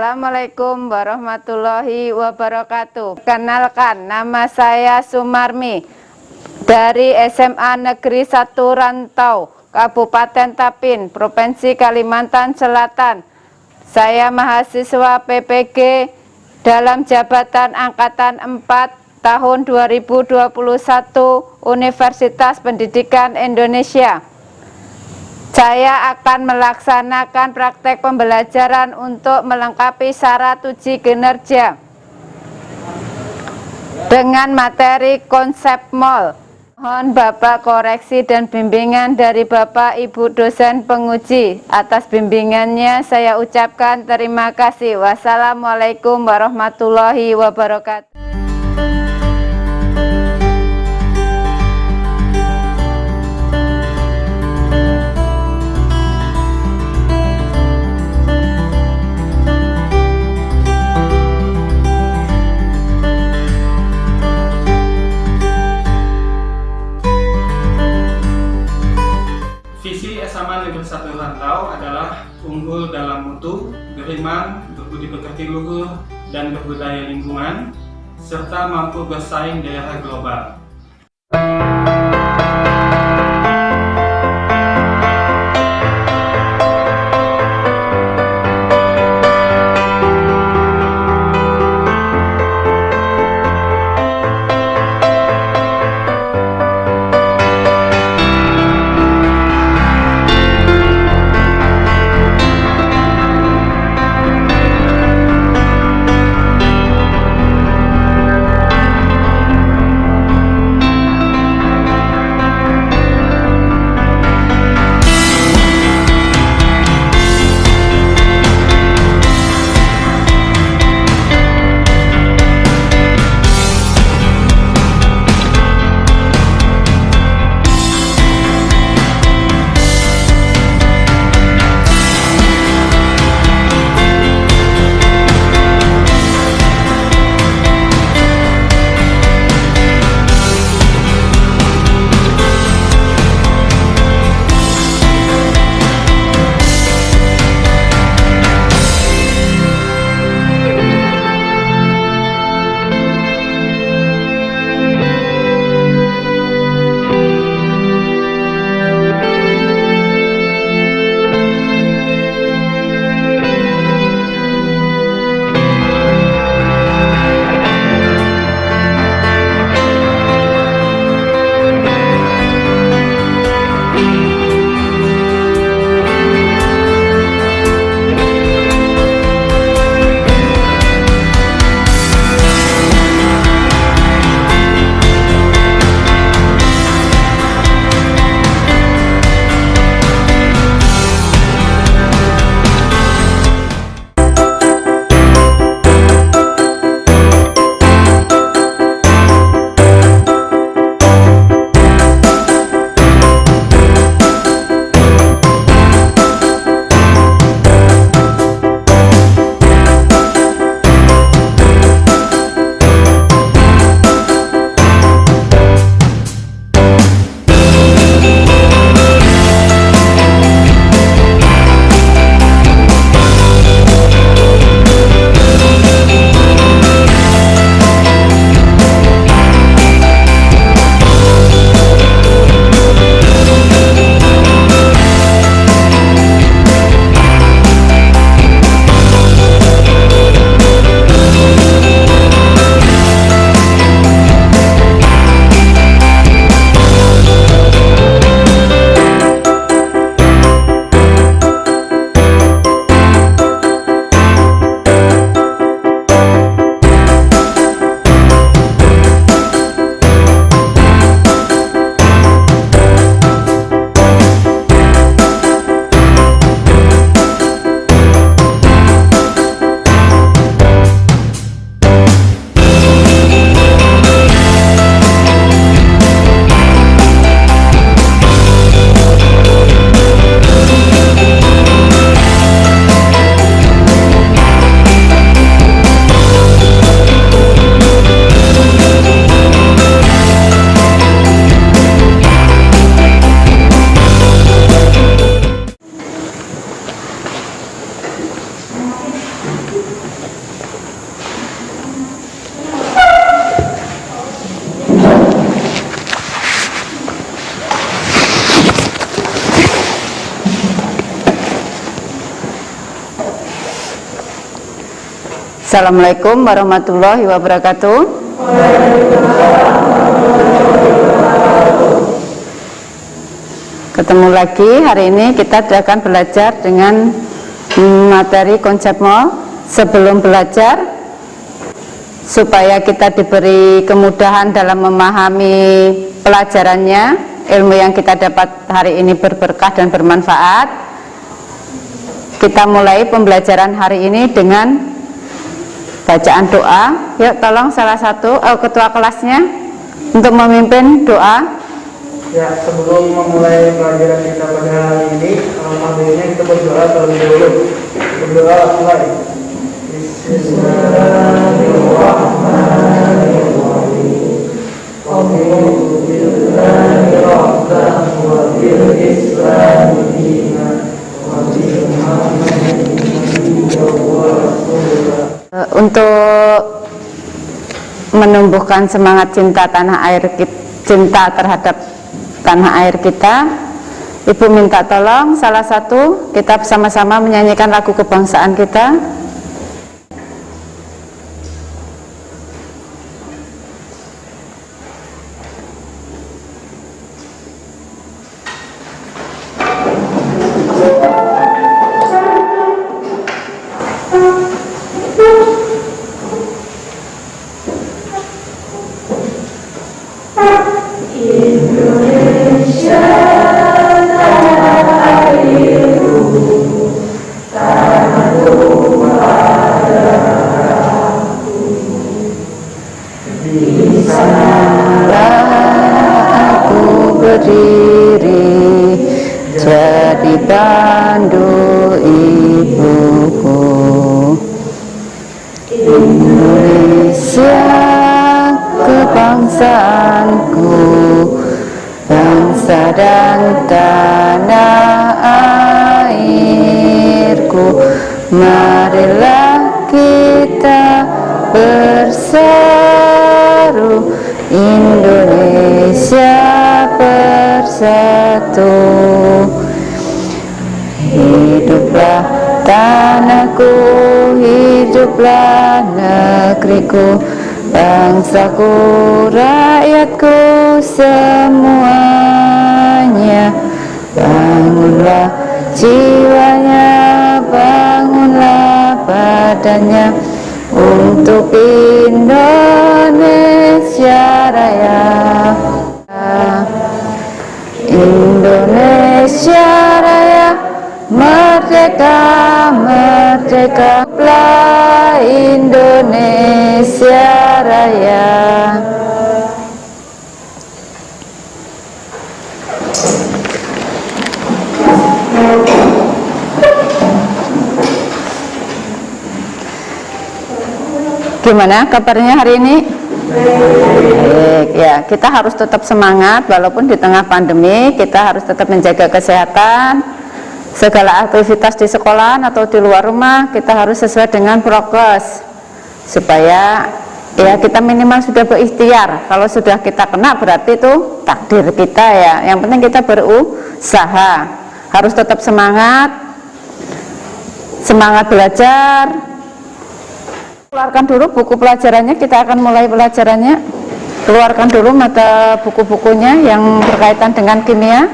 Assalamualaikum warahmatullahi wabarakatuh. Kenalkan, nama saya Sumarmi dari SMA Negeri 1 Rantau, Kabupaten Tapin, Provinsi Kalimantan Selatan. Saya mahasiswa PPG dalam jabatan Angkatan 4 tahun 2021 Universitas Pendidikan Indonesia. Saya akan melaksanakan praktek pembelajaran untuk melengkapi syarat uji kinerja dengan materi konsep MOL. Mohon Bapak koreksi dan bimbingan dari Bapak Ibu dosen penguji. Atas bimbingannya saya ucapkan terima kasih. Wassalamualaikum warahmatullahi wabarakatuh. Visi SMA Negeri 1 Rantau adalah unggul dalam mutu, beriman, berbudi pekerti luhur, dan berbudaya lingkungan, serta mampu bersaing di era global. Assalamualaikum warahmatullahi wabarakatuh. Ketemu lagi, hari ini kita akan belajar dengan materi konsep mall. Sebelum belajar, supaya kita diberi kemudahan dalam memahami pelajarannya, ilmu yang kita dapat hari ini berberkah dan bermanfaat. Kita mulai pembelajaran hari ini dengan bacaan doa. Yuk, tolong salah satu ketua kelasnya untuk memimpin doa. Ya, sebelum memulai pelajaran kita pada hari ini, alhamdulillah kita berdoa terlebih dahulu. Berdoa mulai. Bismillahirrahmanirrahim. Alhamdulillahi rabbil wa bil islami dinan wa bi Muhammadin wa rasulullah. Untuk menumbuhkan semangat cinta tanah air, cinta terhadap tanah air kita, Ibu minta tolong salah satu kita bersama-sama menyanyikan lagu kebangsaan kita. Berdiri jadi pandu ibuku, Indonesia kebangsaanku, bangsa dan tanah airku. Marilah kita berseru, Indonesia bersatu. Hiduplah tanahku, hiduplah negeriku, bangsaku, rakyatku semuanya. Bangunlah jiwanya, bangunlah badannya untuk Indonesia Raya. Indonesia Raya, merdeka, merdeka, lah Indonesia Raya. Gimana kabarnya hari ini? Baik, ya, kita harus tetap semangat walaupun di tengah pandemi. Kita harus tetap menjaga kesehatan. Segala aktivitas di sekolah atau di luar rumah kita harus sesuai dengan prokes, supaya ya kita minimal sudah berikhtiar. Kalau sudah kita kena berarti itu takdir kita ya. Yang penting kita berusaha. Harus tetap semangat, semangat belajar. Keluarkan dulu buku pelajarannya, kita akan mulai pelajarannya. Keluarkan dulu mata buku-bukunya yang berkaitan dengan kimia.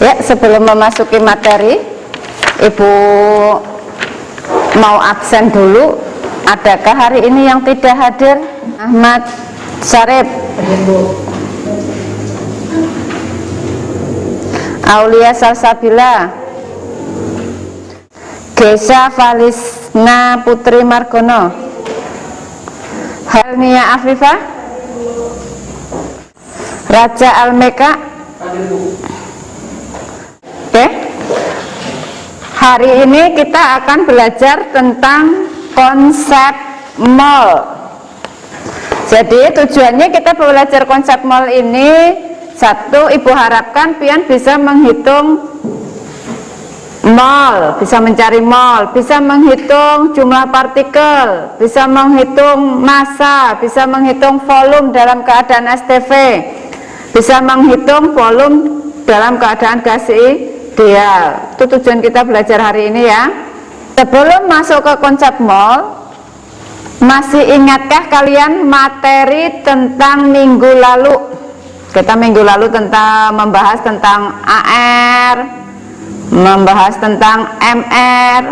Ya, sebelum memasuki materi, Ibu mau absen dulu. Adakah hari ini yang tidak hadir? Ahmad Syarif, Aulia Salsabila, Gesha Valisna Putri Margono, Helnia Afifah, Raja Almeka. Oke. Hari ini kita akan belajar tentang konsep mol. Jadi tujuannya kita belajar konsep mol ini, satu, Ibu harapkan pian bisa menghitung mol, bisa mencari mol, bisa menghitung jumlah partikel, bisa menghitung massa, bisa menghitung volume dalam keadaan STV, bisa menghitung volume dalam keadaan gas ideal. Itu tujuan kita belajar hari ini ya. Sebelum masuk ke konsep mol, masih ingatkah kalian materi tentang minggu lalu? Kita minggu lalu membahas tentang AR, membahas tentang MR.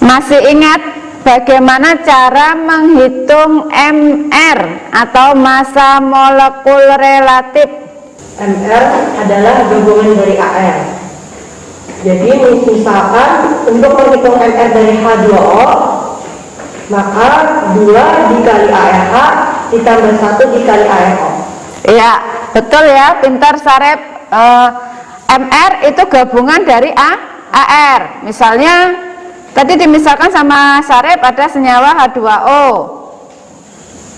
Masih ingat bagaimana cara menghitung MR atau massa molekul relatif? MR adalah gabungan dari AR. Jadi misalkan untuk menghitung MR dari H2O, maka 2 dikali ARH ditambah 1 dikali ARO. Iya, betul ya, pintar Sarep. MR itu gabungan dari AR. Misalnya tadi dimisalkan sama Sarep ada senyawa H2O.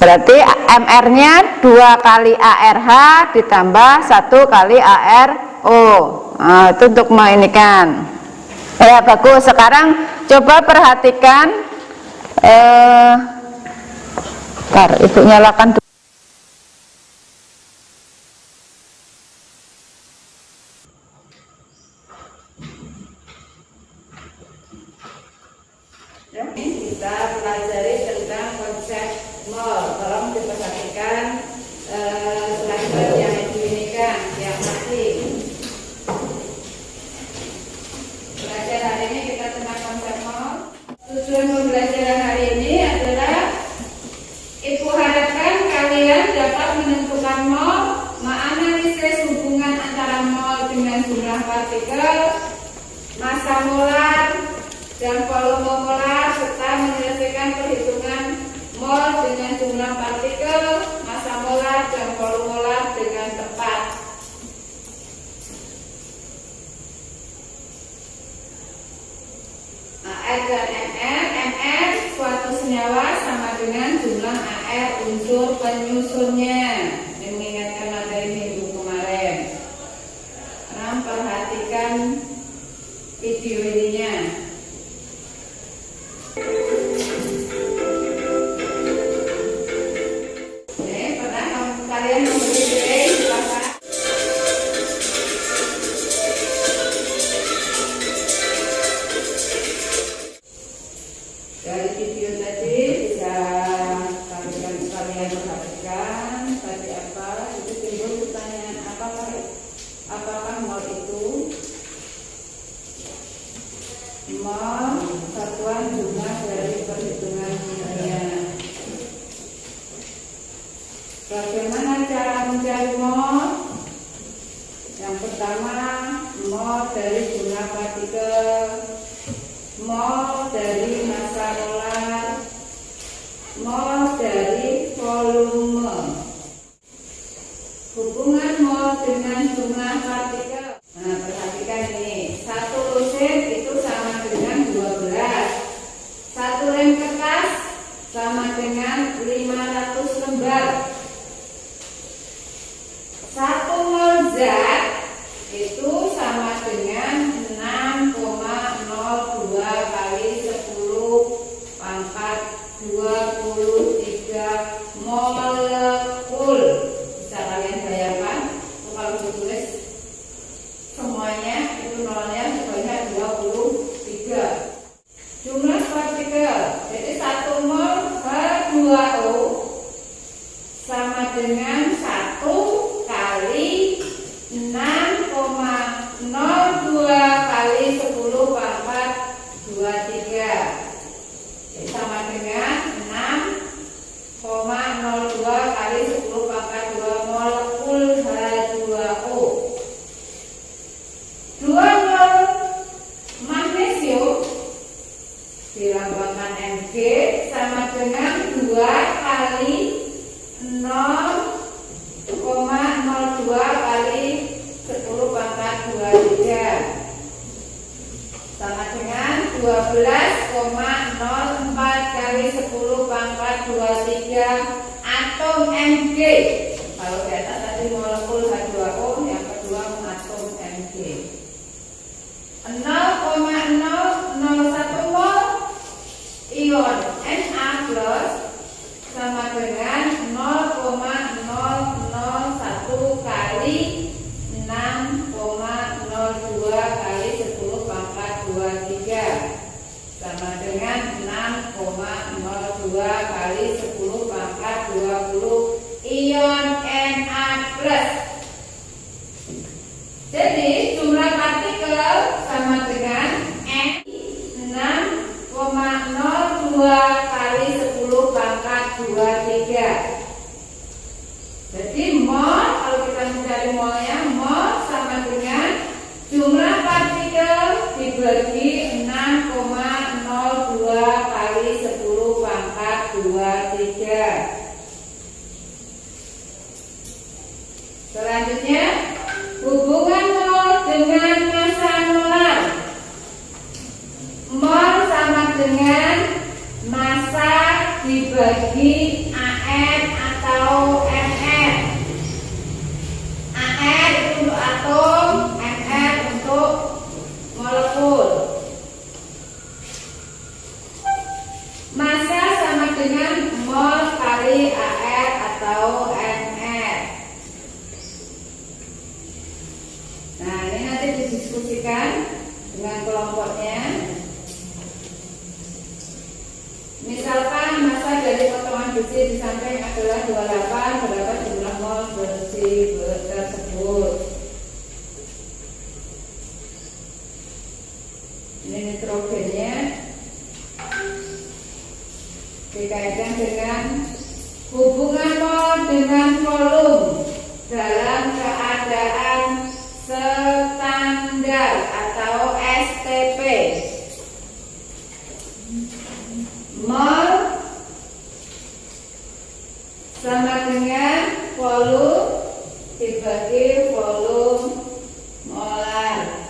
Berarti MR-nya 2 kali ARH ditambah 1 kali ARO. Nah, itu untuk menginikan. Ya bagus. Sekarang coba perhatikan. Ntar Ibu nyalakan dulu. Kita pelajari tentang konsep mol. Tolong diperhatikan slide yang diinikan, yang masih. Belajar hari ini kita tentang konsep mol. Tujuan pembelajaran hari ini adalah Ibu harapkan kalian dapat menentukan mol, menganalisis hubungan antara mol dengan jumlah partikel, massa molar, dan volume molar, serta menyelesaikan perhitungan mol dengan jumlah partikel, massa molar, dan volume molar dengan tepat. AR dan MR suatu senyawa sama dengan jumlah AR unsur penyusunnya. Mengingatkan materi minggu kemarin. Sekarang perhatikan video ininya. Pernah kalian memberi silakan. Dari video tadi bisa kalian perhatikan tadi apa itu timbul pertanyaan apakah mol itu mol satuan jumlah dari perhitungan kimia. Bagaimana cara mencari mol? Yang pertama, mol dari jumlah partikel, mol dari massa molar, mol dari volume. Hubungan mol dengan jumlah partikel. Nah, perhatikan ini. 1 lusin itu sama dengan 12. 1 lem kertas sama dengan 500 lembar. 1 mol zat itu sama dengan 6,02 kali 10 pangkat 23 molekul. Bisa kalian bayangkan kalau ditulis semuanya itu nolnya sebanyak 23. Jumlah partikel, jadi 1 mol H2O sama dengan 1 kali 6,02 kali 10 pangkat 23. Jadi sama dengan 6,02 kali 10 pangkat 2 molekul H2O. 2 mol magnesium dilambangkan Mg sama dengan 2 kali kali 0,02 kali 10 pangkat 23 sama dengan 12,04 kali 10 pangkat 23 atom Mg. Kalau di atas tadi molekul H2O, yang kedua atom Mg. 0,001 mol ion Na+ sama dengan 0,001 kali 6,02 kali 10 pangkat 23 sama dengan 6,02 kali 10 pangkat 20 ion Na+. Jadi jumlah partikel sama dengan N 6,02 kali 10 pangkat 23. Jadi mol, kalau kita mencari molnya, mol sama dengan jumlah partikel dibagi 6,02 kali 10 pangkat 23. Selanjutnya, hubungan mol dengan massa molar. Mol sama dengan massa dibagi AN atau MR. AN itu untuk atom, MR untuk molekul. Massa sama dengan mol kali AR atau MR. Nah, ini nanti didiskusikan dengan kelompoknya. Misalkan massa dari potongan besi di samping adalah 28, berapa jumlah mol besi tersebut? Ini nitrogennya dikaitkan dengan hubungan mol dengan volume dalam keadaan standar atau STP. Mol sama dengan volume dibagi volume molar.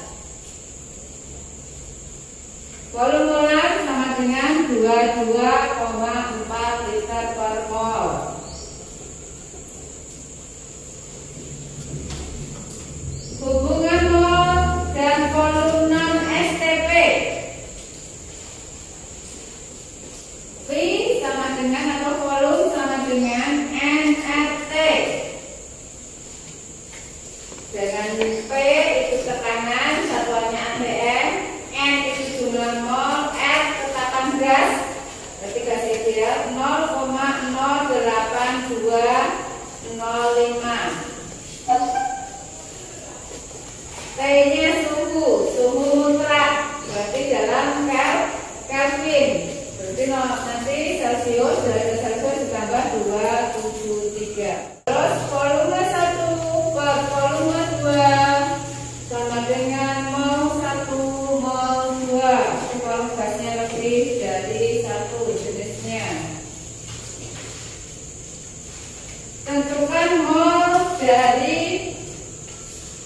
Volume molar sama dengan 22,4 liter per mol. Hubungan mol dan volume non STP. V sama dengan atau volume sama dengan nRT. Dengan P itu tekanan, satuannya atm, N itu jumlah mol, R tetapan gas, berarti gas ideal 0,08205. T-nya suhu mutlak, berarti dalam Kelvin. Berarti nanti Celsius, derajat Celsius ditambah 273. Terus volume 1 per volume 2 sama dengan mol 1 mol 2. Jadi volume gasnya lebih dari 1 jenisnya. Tentukan mol dari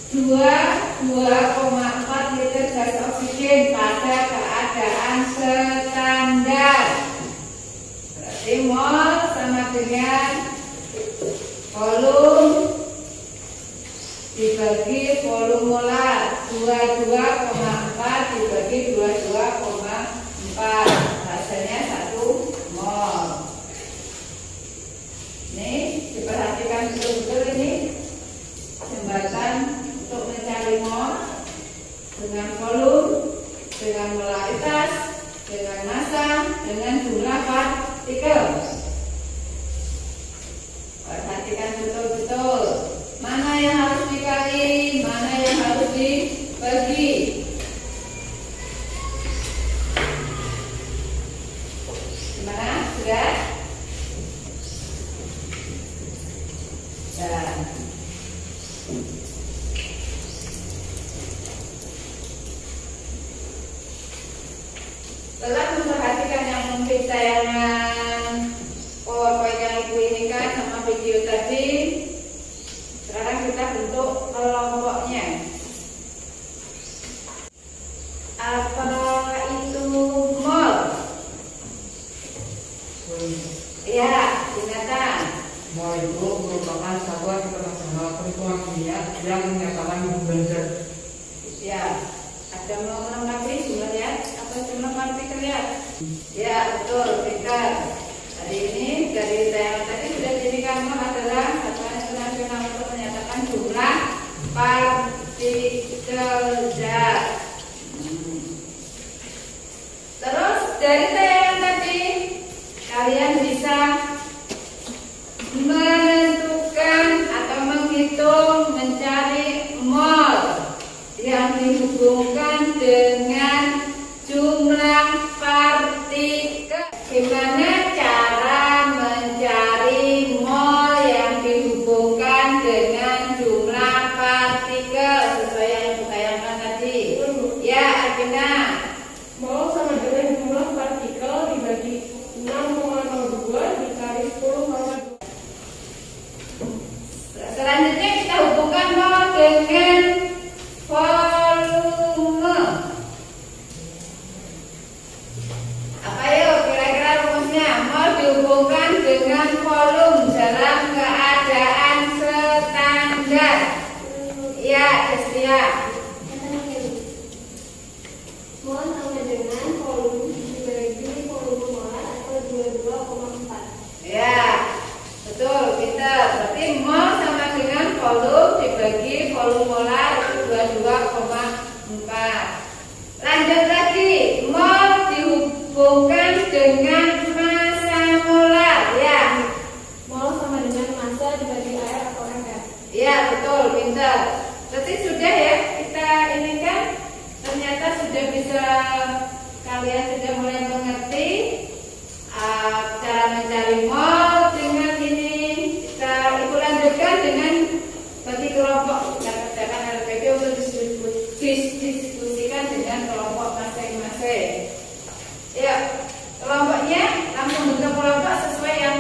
2,4 liter gas oksigen pada keadaan standar. Berarti mol sama dengan volume dibagi volume molar, 22,4 dibagi 22,4, hasilnya 1 mol. Ini diperhatikan betul-betul, ini jembatan untuk mencari mol dengan volume, dengan molaritas, dengan massa, dengan jumlah partikel. Perhatikan betul-betul mana yang harus dikali, mana yang harus dibagi. Gimana? Sudah? Dan setelah memperhatikan yang mungkin tayangan video tadi, sekarang kita bentuk kelompoknya. Apa itu mol? Ya, Jonathan. Mol itu merupakan satuan internasional perhitungan kimia yang menyatakan hubungan zat. Ya, ada mau melengkapi jumlahnya atau jumlah partikel ya? Ya, betul, Peter. Hari ini dari tayangan tadi sudah dijadikan mol adalah satuan internasional untuk menyatakan jumlah partikel zat. Terus dari tayangan tadi kalian bisa menentukan atau menghitung mencari mol yang dihubungkan dengan jumlah partikel. Gimana cara mencari mol yang dihubungkan dengan jumlah partikel sesuai yang ditayangkan tadi? Ya, Arvina. Mol sama dengan jumlah partikel dibagi 6,02 dikali 10,2. Selanjutnya kita hubungkan mol dengan volume. Apa yuk kira-kira rumusnya? Mol dihubungkan dengan volume dalam keadaan standar. Ya, Destia. Mol sama dengan volume dibagi volume molar atau 22,4. Ya, betul, Peter. Berarti mol sama dengan volume dibagi volume molar itu 22,4. Lanjut lagi, mol dihubungkan dengan massa molar. Ya, Mol sama dengan massa dibagi air atau ml. ya betul, Peter. Berarti sudah ya kita ini kan ternyata sudah bisa, kalian sudah mulai mengerti cara mencari mol dengan ini. Kita ibu lanjutkan dengan bagi kelompok. Kita kerjakan LPD untuk diskusikan dengan kelompok masing-masing. Ya, kelompoknya langsung bentuk kelompok sesuai yang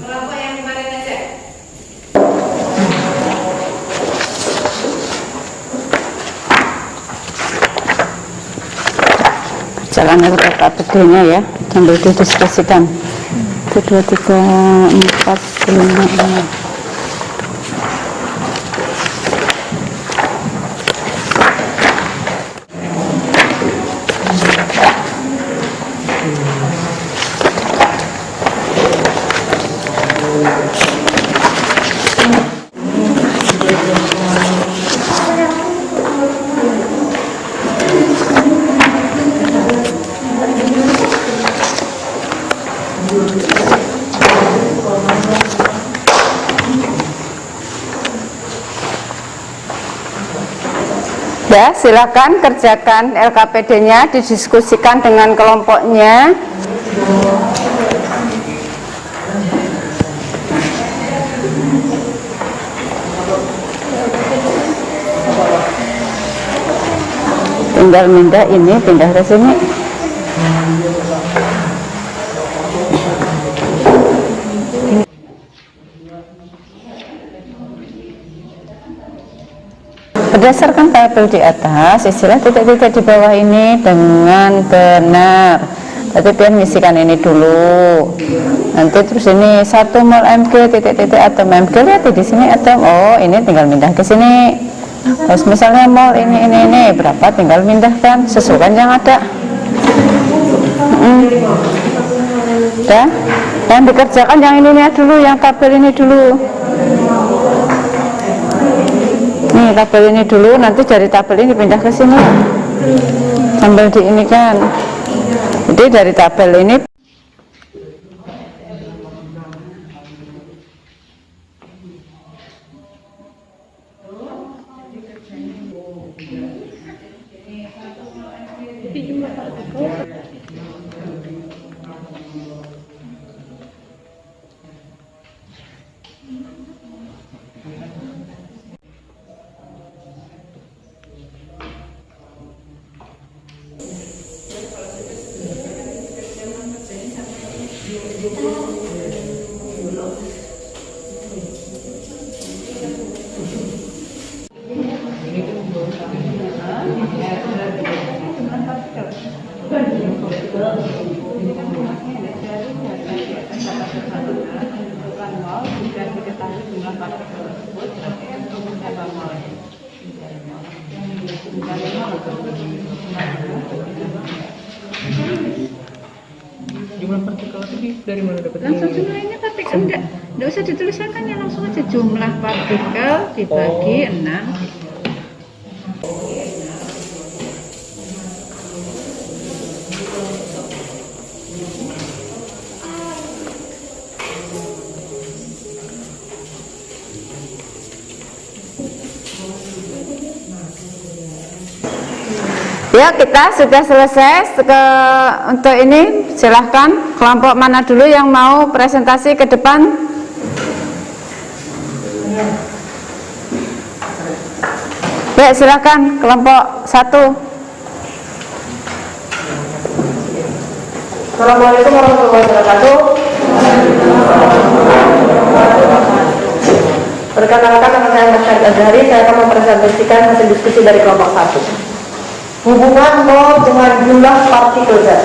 kelompok yang kemarin aja. Jalan LKPD-nya ya, sambil didiskusikan. 1, 2, 3, 4, 5, 6. Ya, silakan kerjakan LKPD-nya, didiskusikan dengan kelompoknya. Tinggal pindah ini, pindah ke sini. Berdasarkan tabel di atas, istilah titik-titik di bawah ini dengan benar. Berarti biar ngisikan ini dulu. Nanti terus ini 1 mol Mg titik-titik atom Mg, lihat di sini atom. Oh, ini tinggal pindah ke sini. Terus misalnya mol ini berapa, tinggal pindahkan sesuaikan yang ada. Udah, dan dikerjakan yang ini dulu, yang tabel ini dulu. Nih tabel ini dulu, nanti dari tabel ini pindah ke sini sambil di ini kan. Jadi dari tabel ini partikel tersebut berarti kan berapa mol ya? 3 mol. Jumlah partikel itu dari mana dapat? Langsung jumlahnya partikel enggak usah dituliskan ya, langsung aja jumlah partikel dibagi 6. Ya, kita sudah selesai untuk ini. Silahkan kelompok mana dulu yang mau presentasi ke depan. Baik, silahkan kelompok 1. Assalamualaikum warahmatullahi wabarakatuh. Perkenalkan, nama saya Mas Syed Azhari. Saya akan mempresentasikan hasil diskusi dari kelompok 1. Hubungan mol dengan jumlah partikel zat.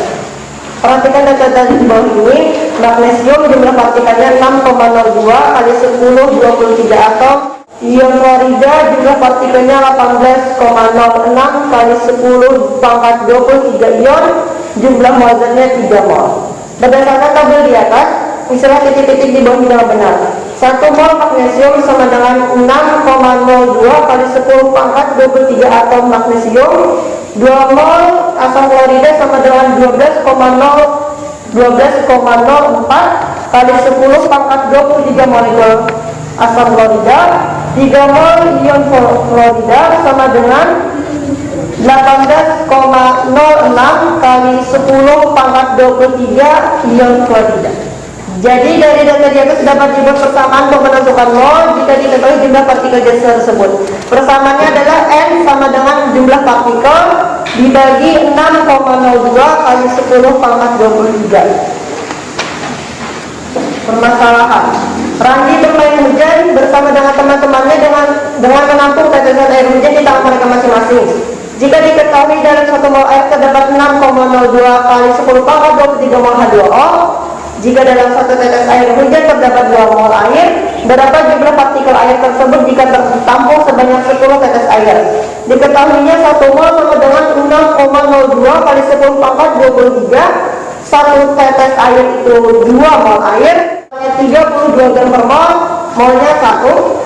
Perhatikan data di bawah ini. Magnesium jumlah partikelnya 6,02 kali 10 23 atom. Ion klorida jumlah partikelnya 18,06 kali 10 pangkat 23 ion. Jumlah mol zatnya 3 mol. Berdasarkan tabel di atas, istilah titik-titik di bawah ini adalah benar. 1 mol magnesium sama dengan 6,02 kali 10 pangkat 23 atom magnesium. 2 mol asam klorida sama dengan 12,04 kali 10 pangkat 23 molekul asam klorida. 3 mol ion klorida sama dengan 18,06 kali 10 pangkat 23 ion klorida. Jadi dari data di atas dapat dibuat persamaan pembentukan mol jika diketahui jumlah partikel gas tersebut. Persamaannya adalah N sama dengan jumlah partikel dibagi 6,02 kali 10 pangkat 23. Permasalahan. Randi bermain hujan bersama dengan teman-temannya dengan menampung tetesan air hujan di tangan mereka masing-masing. Jika diketahui dalam 1 mol air terdapat 6,02 kali 10 pangkat 23 mol H2O. Jika dalam 1 tetes air hujan terdapat 2 mol air, berapa jumlah partikel air tersebut jika tertampung sebanyak 10 tetes air? Diketahuinya 1 mol sama dengan 6,02 kali 10 pangkat 23. 1 tetes air itu 2 mol air, 32 gram per mol, molnya 1.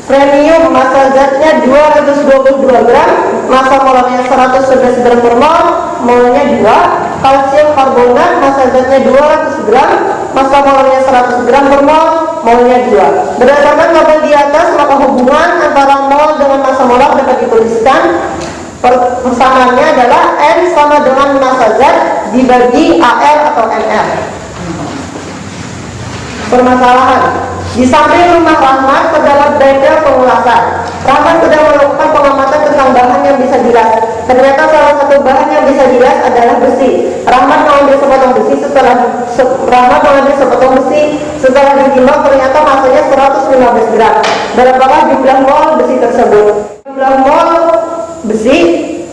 Premium massa zatnya 222 gram, massa molarnya 111 gram per mol, molnya 2. Kalsium karbonat massa zatnya 200 gram, massa molarnya 100 gram per mol, molnya 2. Berdasarkan tabel di atas, maka hubungan antara mol dengan massa molar dapat dituliskan. Persamaannya adalah N sama dengan massa zat dibagi AR atau NR. Permasalahan. Di samping rumah Rahmat terdapat bengkel pengulasan. Rahmat sedang melakukan pengamatan tentang bahan yang bisa dilas. Ternyata salah satu bahan yang bisa dilas adalah besi. Rahmat mengambil sepotong besi. Setelah ditimbang ternyata masanya 115 gram. Berapakah jumlah mol besi tersebut? Jumlah mol besi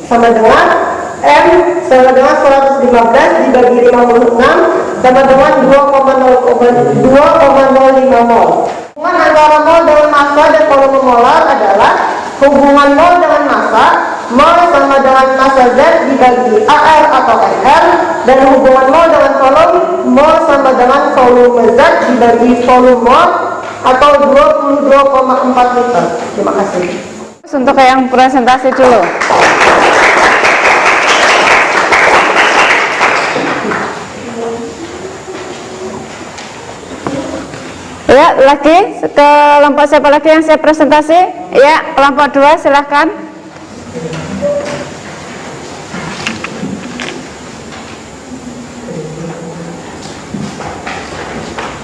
sama dengan M sama dengan 115 dibagi 56 sama dengan 2,05 mol. Hubungan antara mol dengan massa dan volume molar adalah hubungan mol dengan massa. Mol sama dengan massa Z dibagi AR atau NR, dan hubungan mol dengan volume. Mol sama dengan volume Z dibagi volume mol atau 22,4 liter. Terima kasih. Untuk yang presentasi dulu. Ya, lagi ke kelompok siapa lagi yang saya presentasi? Ya, kelompok 2 silahkan.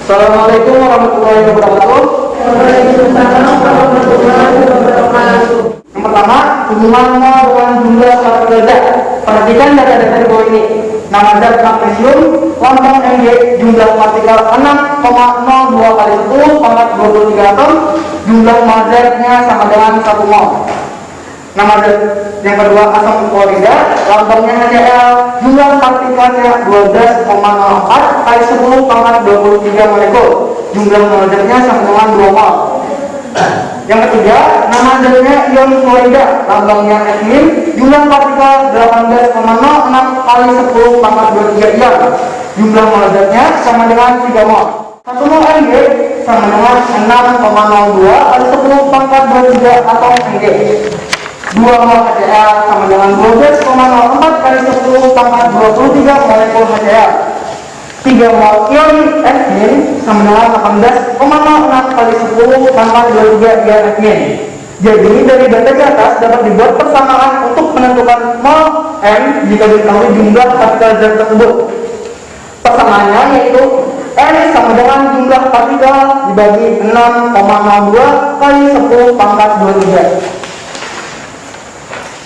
Assalamualaikum warahmatullahi wabarakatuh. Waalaikumsalam warahmatullahi wabarakatuh. Yang pertama, hubungan mol dengan jumlah partikel zat. Perhatikan data-data di bawah ini. Nama zat magnesium, lambang Mg, jumlah partikel 6,02 kali 10 pangkat 23 atom, jumlah mol zatnya sama dengan 1 mol. Nama zat yang kedua, asam klorida, lambangnya HCl, jumlah partikelnya 12,04 kali 10 pangkat 23 molekul, jumlah mol zatnya sama dengan 2 mol. Yang ketiga, nama zatnya ion fluorida, lambangnya Fe, jumlah partikel 18,06 kali 10 pangkat 23 ion. Jumlah mol zatnya sama dengan 3 mol. 1 mol Mg sama dengan 6,02 kali 10 pangkat 23 atau Mg. 2 mol HCl sama dengan 12,04 kali 10 pangkat 23 molekul HCl. 3 mol ion Fe sama dengan 18,06 kali 10 pangkat 23 ion Fe. Jadi dari data di atas dapat dibuat persamaan untuk menentukan mol M jika diketahui jumlah partikel zat tersebut. Persamaannya yaitu N sama dengan jumlah partikel dibagi 6,02 kali 10 pangkat 23.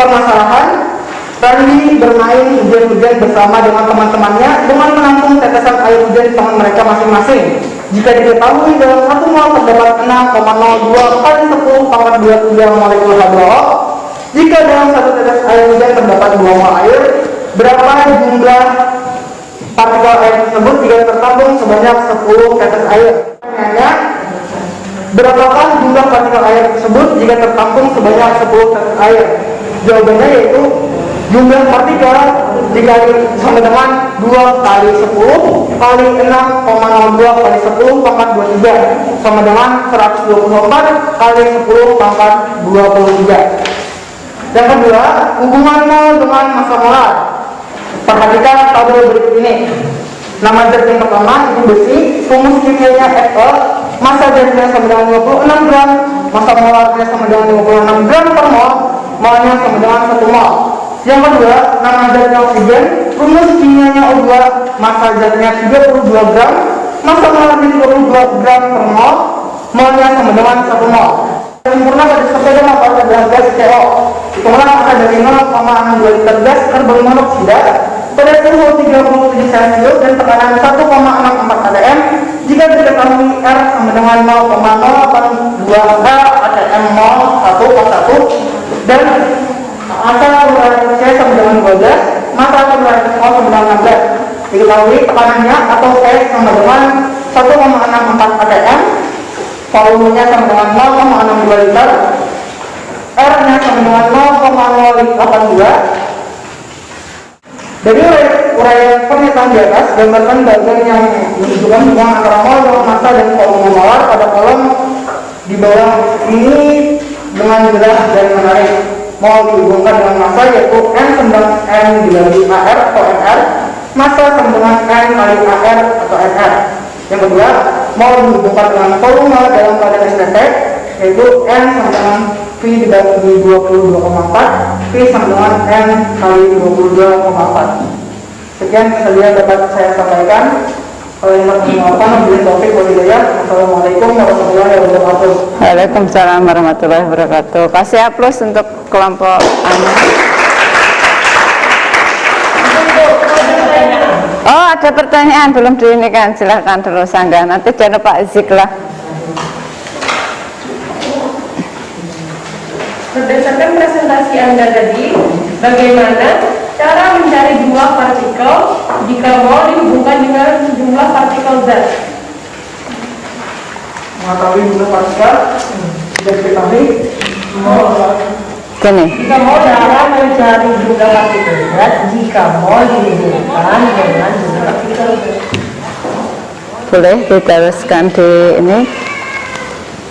Permasalahan, Randy bermain hujan-hujan bersama dengan teman-temannya dengan menampung tetesan air hujan di tangan mereka masing-masing. Jika diketahui dalam 1 mol terdapat 6,02 kali 10 pangkat 23 molekul H2O, jika dalam 1 tetes air hujan terdapat 2 mol air, berapa jumlah partikel air tersebut jika tertampung sebanyak 10 tetes air? Pertanyaannya, berapakah jumlah partikel air tersebut jika tertampung sebanyak 10 tetes air? Jawabannya yaitu jumlah partikel dikali sama dengan 2 kali 10 kali 6,02 kali 10 pangkat 23 sama dengan 124 kali 10 pangkat 23. Yang kedua, hubungan mol dengan massa molar. Perhatikan tabel berikut ini. Nama zat yang pertama itu besi, rumus kimianya Fe, massa zatnya sama dengan 26 gram, massa molarnya sama dengan 56 gram per mol, molnya sama dengan 1 mol. Yang kedua, nama zatnya oksigen, rumus kimianya O2, massa zatnya 32 gram, massa molarnya 22 gram per mol, molnya sama dengan 1 mol. Sempurna pada sepeda motor adalah gas CO. Hitunglah massa dari 0,62 liter gas karbon monoksida pada suhu 37 Celcius dan tekanan 1,64 atm jika diketahui R sama dengan 0,082 atm mol 1 dan massa keberadaan C sama dengan 12, massa keberadaan O sama dengan 16. Diketahui tekanannya atau P sama dengan 1,64 atm, volumenya sama dengan 0,62 liter, R-nya sama dengan 0,082. Dari uraian pernyataan di atas, gambarkan bagian yang menunjukkan hubungan antara mol dengan massa dan volume molar pada kolom di bawah ini dengan jelas dan menarik. Mol dihubungkan dengan massa yaitu N sembang N dibagi AR atau NR, massa sama dengan N kali AR atau NR. Yang kedua, mol dihubungkan dengan volume dalam keadaan estetik yaitu N sama dengan V dibagi 22,4, V sama dengan N kali 22,4. Sekian saja dapat saya sampaikan. Kalau yang bertanya membeli topik walidaya. Assalamualaikum warahmatullahi wabarakatuh. Waalaikumsalam warahmatullahi wabarakatuh. Kasih aplaus untuk kelompok Anda. Oh, ada pertanyaan belum diinikan, silahkan terus Anda. Nanti jangan lupa Ziklah. Berdasarkan presentasi Anda tadi, bagaimana cara mencari jumlah partikel jika mol dihubungkan dengan jumlah partikel zat? Mengetahui jumlah partikel tidak diketahui. Gini. Jika mol, cara mencari jumlah partikel zat jika mol dihubungkan dengan jumlah partikel zat. Boleh diteruskan di ini.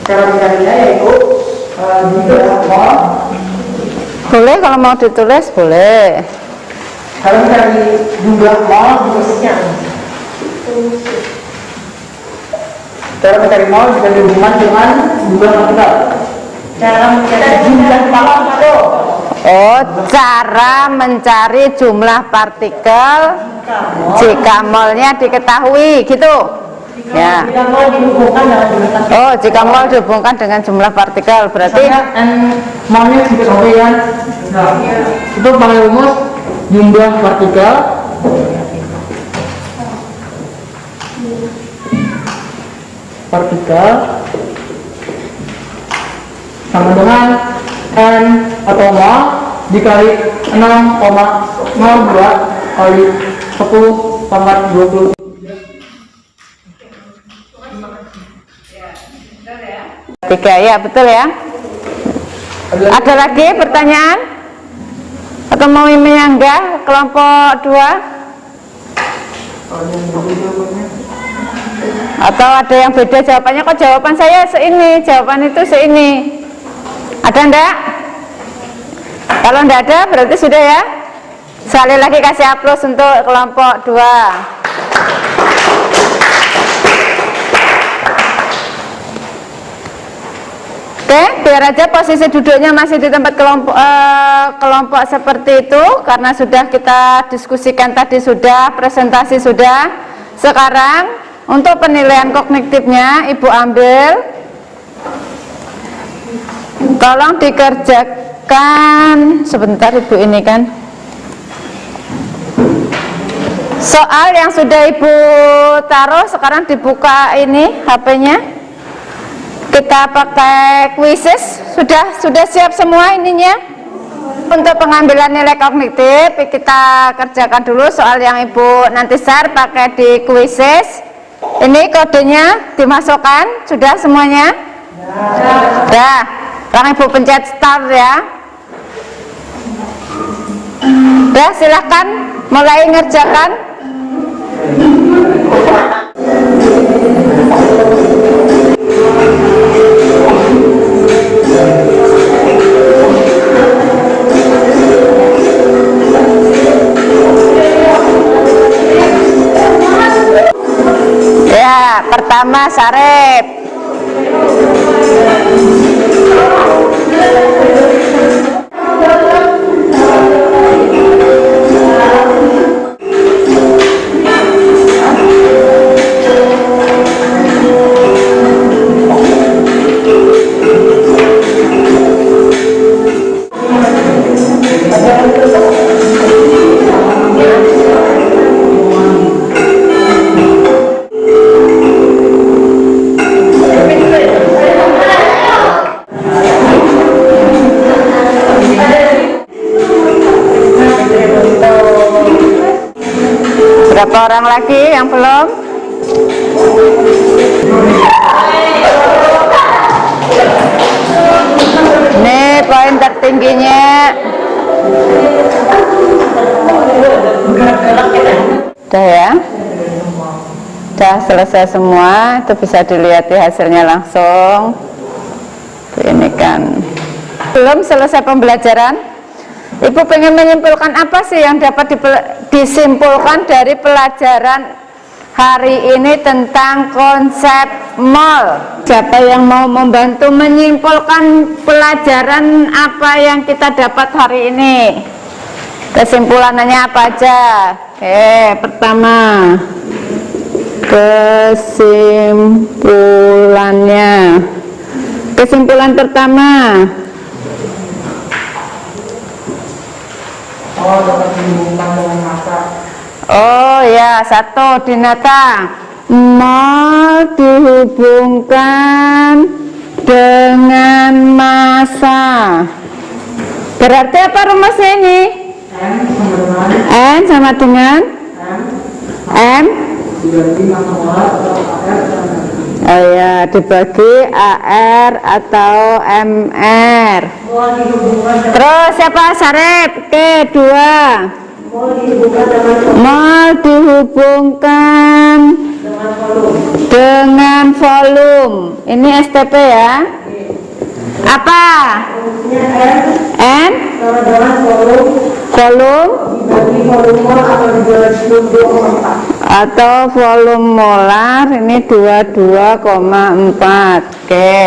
Cara mencarinya yaitu jumlah mol. Boleh kalau mau ditulis boleh. Cara mencari jumlah mol rumusnya. Cara mencari mol jika dihubungkan dengan jumlah partikel. Cara mencari jumlah partikel. Oh, cara mencari jumlah partikel jika molnya diketahui, gitu. Ya. Jika mol dihubungkan dengan jumlah partikel. Oh, jika mol dihubungkan dengan jumlah partikel, berarti N molnya diketahui kan? Nah, itu pakai rumus jumlah partikel sama dengan N atau mol dikali 6,02 kali 10 pangkat 20. 3 ya, betul ya. Ada lagi pertanyaan? Atau mau menyanggah kelompok 2? Atau ada yang beda jawabannya? Kok jawaban saya seini, jawaban itu seini? Ada enggak? Kalau enggak ada berarti sudah ya. Sekali lagi kasih aplaus untuk kelompok 2. Oke, biar aja posisi duduknya masih di tempat kelompok seperti itu, karena sudah kita diskusikan tadi, sudah presentasi sudah. Sekarang untuk penilaian kognitifnya Ibu ambil, tolong dikerjakan sebentar Ibu ini kan. Soal yang sudah Ibu taruh sekarang dibuka ini HP-nya. Kita pakai quizzes, sudah siap semua ininya. Untuk pengambilan nilai kognitif kita kerjakan dulu soal yang Ibu nanti share pakai di quizzes. Ini kodenya dimasukkan, sudah semuanya? Sudah. Sekarang Ibu pencet start ya. Sudah, silahkan mulai ngerjakan. Ya, pertama Sarip. Berapa orang lagi yang belum? Ini poin tertingginya. Udah ya? Udah selesai semua. Itu bisa dilihat di hasilnya langsung. Ini kan belum selesai pembelajaran. Ibu pengen menyimpulkan apa sih yang dapat disimpulkan dari pelajaran hari ini tentang konsep mall? Siapa yang mau membantu menyimpulkan pelajaran apa yang kita dapat hari ini? Kesimpulannya apa aja? Pertama, kesimpulan pertama. Dapat dihubungkan dengan masa. Oh ya, 1 Dinata. Mall dihubungkan dengan masa. Berarti apa rumusnya ini? N sama dengan M oh ya, dibagi AR atau MR. Terus siapa? Sarip. Oke, 2. Mol dihubungkan dengan volume. Ini STP ya. Apa? N volume atau volume molar, ini 22,4. Oke.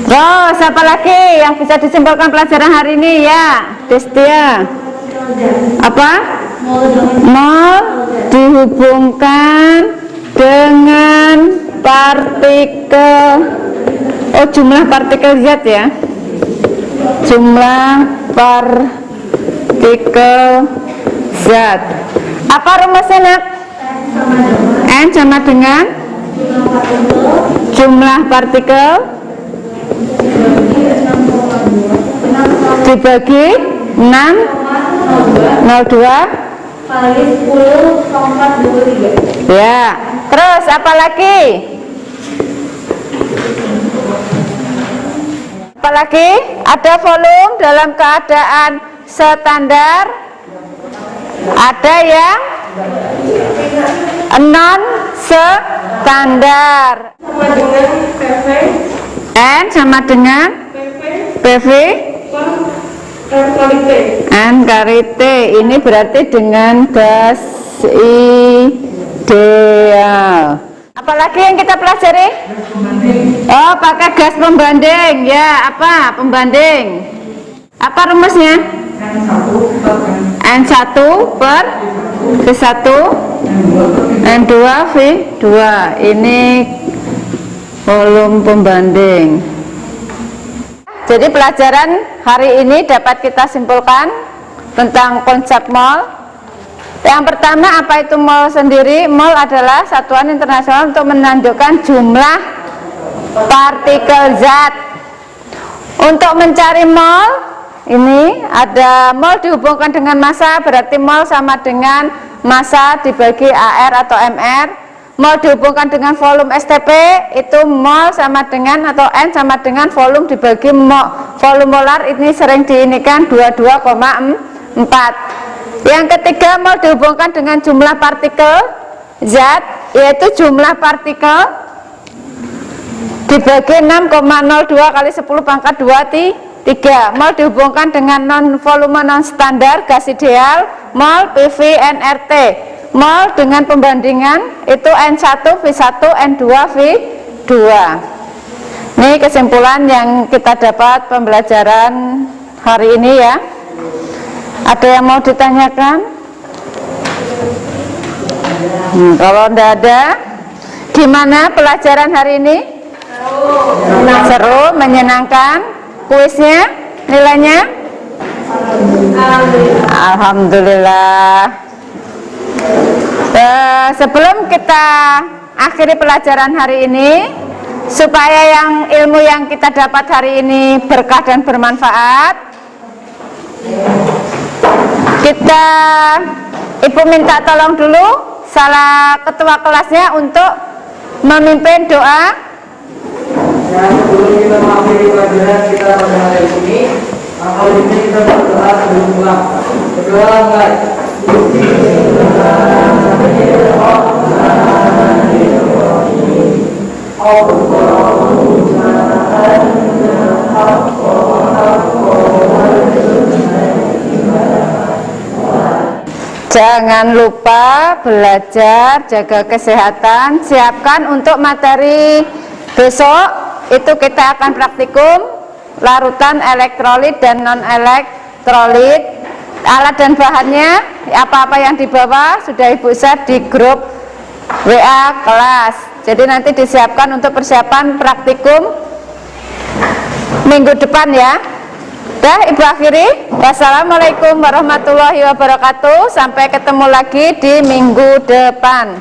Terus apa lagi yang bisa disimpulkan pelajaran hari ini ya, Destia? Apa? Mol dihubungkan dengan partikel. Oh, jumlah partikel zat ya. Jumlah partikel zat. Apa rumusnya, Nak? N sama dengan jumlah partikel dibagi 6,02 kali 10,23. ya. Terus apa lagi? Apalagi ada volume dalam keadaan standar, ada yang non standar. Sama dengan PV, N sama dengan PV kali T. N kali T. Ini berarti dengan gas ideal. Apalagi yang kita pelajari? Oh, pakai gas pembanding. Ya, apa pembanding? Apa rumusnya? N1 per V1 N2 V2. Ini volume pembanding. Jadi pelajaran hari ini dapat kita simpulkan tentang konsep mol. Yang pertama, apa itu mol sendiri? Mol adalah satuan internasional untuk menunjukkan jumlah partikel zat. Untuk mencari mol, ini ada mol dihubungkan dengan massa, berarti mol sama dengan massa dibagi AR atau MR. Mol dihubungkan dengan volume STP, itu mol sama dengan atau N sama dengan volume dibagi volume molar, ini sering diinikan 22,4. Yang ketiga, mol dihubungkan dengan jumlah partikel zat, yaitu jumlah partikel dibagi 6,02 kali 10 pangkat 23. Mol dihubungkan dengan volume non standar gas ideal, mol PV nRT. Mol dengan pembandingan itu N1 V1 N2 V2. Ini kesimpulan yang kita dapat pembelajaran hari ini ya. Ada yang mau ditanyakan? Kalau tidak ada, gimana pelajaran hari ini? Seru, menyenangkan. Kuisnya, nilainya? Alhamdulillah. Sebelum kita akhiri pelajaran hari ini, supaya ilmu yang kita dapat hari ini berkah dan bermanfaat, Ibu minta tolong dulu salah ketua kelasnya untuk memimpin doa. Sebelum kita mengakhiri pelajaran kita pada hari ini, kalau ini kita berdoa sebelum pulang. Berdoa mulai. Jangan lupa belajar, jaga kesehatan, siapkan untuk materi besok. Itu kita akan praktikum larutan elektrolit dan non elektrolit. Alat dan bahannya, apa-apa yang dibawa sudah Ibu share di grup WA kelas. Jadi nanti disiapkan untuk persiapan praktikum minggu depan ya. Dah, Ibu akhiri. Wassalamualaikum warahmatullahi wabarakatuh. Sampai ketemu lagi di minggu depan.